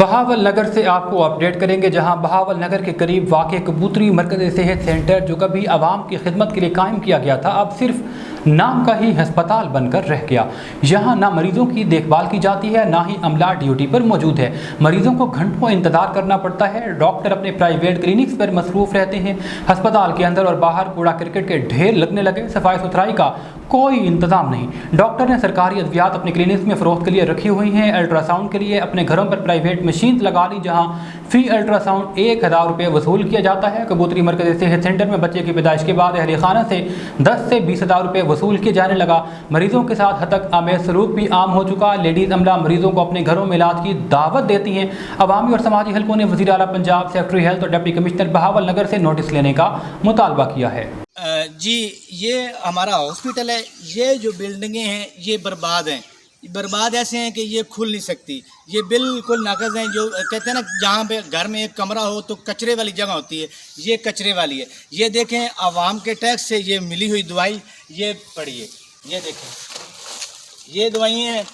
बहावल नगर से आपको अपडेट करेंगे, जहां बहावल नगर के करीब वाक़ कबूतरी मरकज़ सेहत सेंटर जो कभी आवाम की खिदमत के लिए कायम किया गया था, अब सिर्फ नाम का ही हस्पताल बनकर रह गया। यहाँ ना मरीज़ों की देखभाल की जाती है, ना ही अमला ड्यूटी पर मौजूद है। मरीज़ों को घंटों इंतज़ार करना पड़ता है। डॉक्टर अपने प्राइवेट क्लिनिक्स पर मसरूफ़ रहते हैं। हस्पताल के अंदर और बाहर कूड़ा क्रिकेट के ढेर लगने लगे। सफाई सुथराई का कोई इंतज़ाम नहीं। डॉक्टर ने सरकारी अद्वियात अपने क्लिनिक्स में फ़रोख्त के लिए रखी हुई हैं। अल्ट्रासाउंड के लिए अपने घरों पर प्राइवेट मशीन लगा ली, जहाँ फ़ी अल्ट्रासाउंड 1000 रुपये वसूल किया जाता है। कबूतरी मरकज़ सेहत सेंटर में बच्चे की पैदाइश के बाद अहले खाना से 10 से 20,000 रुपये वसूल किए जाने लगा। मरीज़ों के साथ हद तक आमेज सलूक भी आम हो चुका। लेडीज़ अमला मरीज़ों को अपने घरों में इलाज की दावत देती हैं। अवामी और समाजी हलकों ने वज़ीर आला पंजाब, सेक्रेटरी हेल्थ और डिप्टी कमिश्नर बहावल नगर से नोटिस लेने का मुतालबा किया है। जी, ये हमारा हॉस्पिटल है। ये जो बिल्डिंगें हैं ये बर्बाद हैं। बर्बाद ऐसे हैं कि ये खुल नहीं सकती। ये बिल्कुल नाकस हैं। जो कहते हैं ना, जहाँ पे घर में एक कमरा हो तो कचरे वाली जगह होती है, ये कचरे वाली है। ये देखें, आवाम के टैक्स से ये मिली हुई दवाई ये पड़ी है। ये देखें, ये दवाई हैं।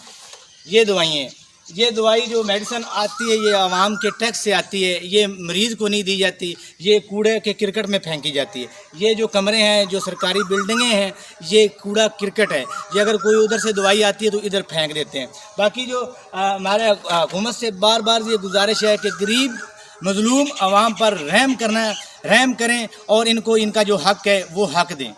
ये दवाई जो मेडिसिन आती है ये आवाम के टैक्स से आती है। ये मरीज़ को नहीं दी जाती। ये कूड़े के क्रिकेट में फेंकी जाती है। ये जो कमरे हैं, जो सरकारी बिल्डिंगें हैं, ये कूड़ा क्रिकेट है। ये अगर कोई उधर से दवाई आती है तो इधर फेंक देते हैं। बाकी जो हमारे हुकूमत से बार बार ये गुजारिश है कि गरीब मजलूम आवाम पर रहम करें और इनको इनका जो हक़ है वो हक़ दें।